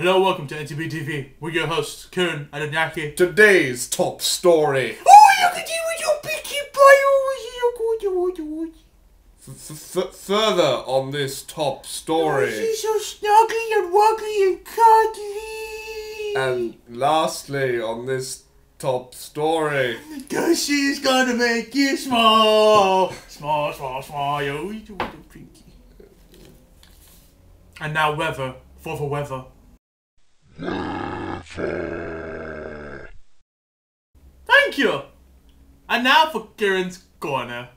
Hello, welcome to NTB TV. We're your hosts, Kieran and Yacky. Today's top story. Oh, look at you with your picky bio. Further on this top story. Oh, she's so snuggly and wuggly and cuddly. And lastly on this top story. Cause she's gonna make you small. Small. Oh, you pinky. And now weather. For the weather. Thank you! And now for Kieran's Corner.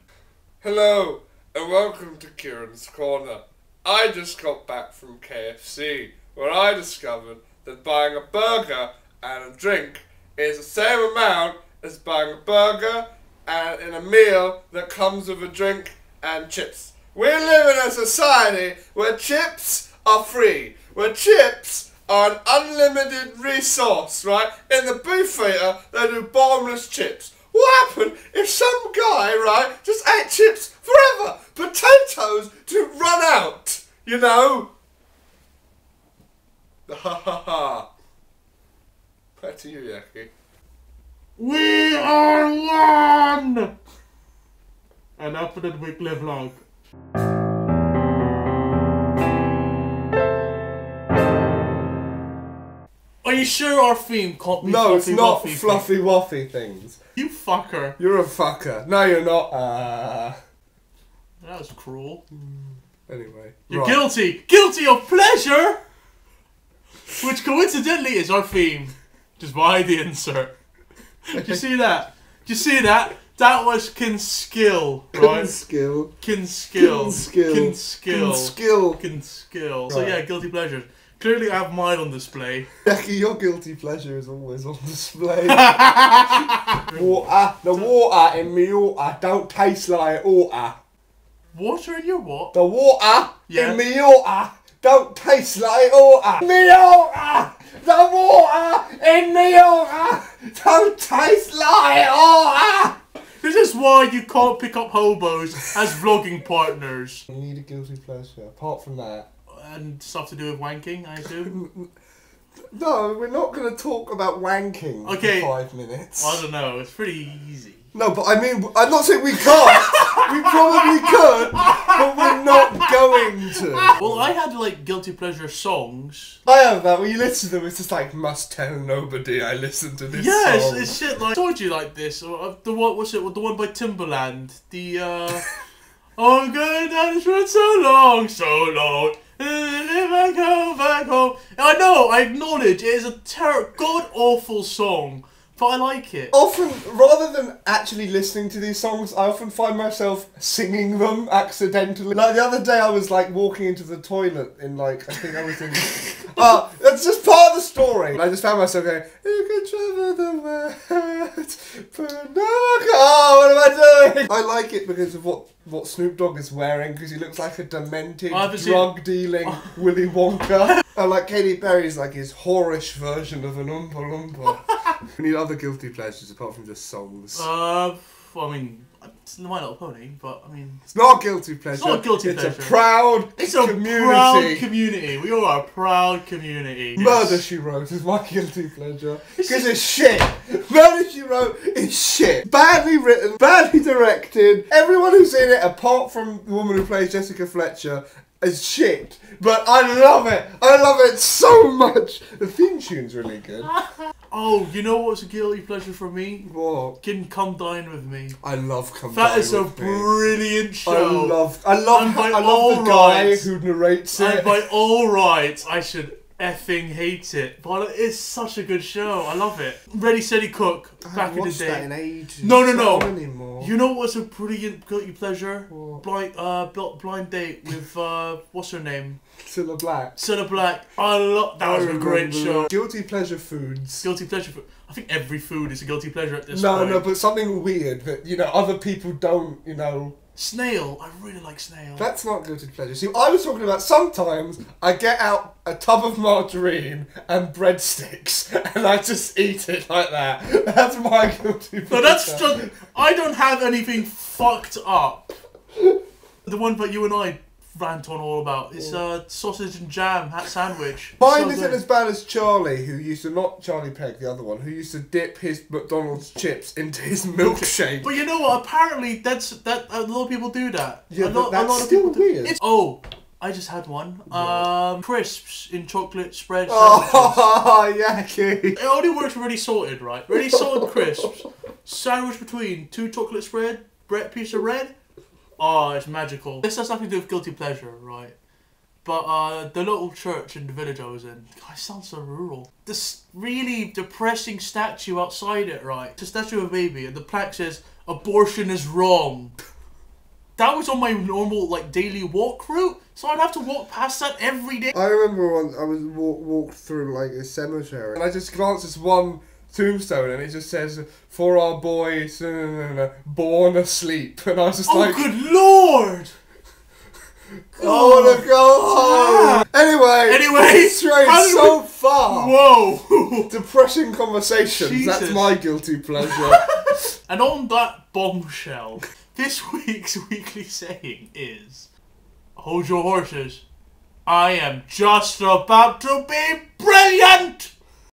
Hello and welcome to Kieran's Corner. I just got back from KFC where I discovered that buying a burger and a drink is the same amount as buying a burger and in a meal that comes with a drink and chips. We live in a society where chips are free, where chips are an unlimited resource, right? In the beef theatre, they do bottomless chips. What happened if some guy, right, just ate chips forever? Potatoes to run out, you know? Ha ha ha. Back to you, Yacky. We are one! And after that weekly vlog. Are you sure our theme can't be No, fluffy it's not waffy fluffy thing? waffy things. You fucker. You're a fucker. No, you're not. That was cruel. Anyway. You're right. guilty! Guilty of pleasure! Which coincidentally is our theme. Just behind the insert. Did you see that? Did you see that? That was Kinskill, right? Kinskill. Kinskill. Kinskill. Kinskill. Kinskill. Kinskill. So Right. yeah, guilty pleasures. Clearly I have mine on display. Yacky, your guilty pleasure is always on display. Water. The water in me water don't taste like water. Water in your what? The water Yeah. in me water don't taste like water. Me water. The water in me water don't taste like water. This is why you can't pick up hobos as vlogging partners. You need a guilty pleasure. Apart from that. And stuff to do with wanking, I assume? No, we're not going to talk about wanking Okay. for 5 minutes. I don't know, it's pretty easy. No, but I mean, I'm not saying we can't. We probably could, but we're not going to. Well, I had like guilty pleasure songs. I have that. When you listen to them, it's just like, must tell nobody I listen to this Yes, song. it's shit like told you like this. The one, what's it? The one by Timbaland. The oh, I'm going down this road so long. And if I go back home, I know, I acknowledge it is a god awful song, but I like it. Often, rather than actually listening to these songs, I often find myself singing them accidentally. Like the other day, I was like walking into the toilet in like, I think I was in. That's just part of the story. And I just found myself going, you can travel the world, but no, oh, what am I doing? I like it because of what Snoop Dogg is wearing, because he looks like a demented, drug-dealing Willy Wonka. And like Katy Perry's like his whorish version of an Oompa Loompa. We need other guilty pleasures apart from just songs. Well, I mean, it's My Little Pony, but I mean... It's not a guilty pleasure. It's not a guilty pleasure. It's a proud community. Proud community. We are a proud community. Yes. Murder, She Wrote is my guilty pleasure. Because it's shit. Murder, She Wrote is shit. Badly written, badly directed. Everyone who's in it, apart from the woman who plays Jessica Fletcher, is shit. But I love it. I love it so much. The theme tune's really good. Oh, you know what's a guilty pleasure for me? What? Can Come Dine With Me. I love Come That Dine is a With Me. brilliant show. I love the guy who narrates it. And by all rights, I should effing hate it. But it's such a good show. I love it. Ready, Steady, Cook. Back in the day. That in ages. No. Not anymore. You know what's a brilliant guilty pleasure? What? Blind date with what's her name? Cilla Black. Cilla Black. That was a great show. Guilty pleasure foods. Guilty pleasure food. I think every food is a guilty pleasure at this point. No, but something weird that, you know, other people don't, you know. Snail. I really like snail. That's not guilty pleasure. See, I was talking about sometimes I get out a tub of margarine and breadsticks and I just eat it like that. That's my guilty pleasure. No, that's just... I don't have anything fucked up. The one that you and I rant on all about. It's a sausage and jam hat sandwich. Mine So isn't good. as bad as Charlie, who used to, not Charlie Pegg, the other one, who used to dip his McDonald's chips into his milkshake. But you know what? Apparently, that a lot of people do that. Yeah, a but lot that's of still people weird. Oh, I just had one. Crisps in chocolate spread sandwiches. Oh, Yacky. It only works for really salted, right? Really salted crisps. Sandwich between 2 chocolate spread, piece of bread. Oh, it's magical. This has nothing to do with guilty pleasure, right? But the little church in the village I was in, God, it sounds so rural. This really depressing statue outside it, right? It's a statue of a baby, and the plaque says, "Abortion is wrong." That was on my normal, like, daily walk route, so I'd have to walk past that every day. I remember when I was walked through like a cemetery, and I just glanced at one tombstone, and it just says, "For our boy, born asleep," and I was just like, "Oh, good lord! I wanna go home." Anyway, straight so far. Whoa! Depressing conversations. Jesus. That's my guilty pleasure. And on that bombshell, this week's weekly saying is, "Hold your horses. I am just about to be brilliant!"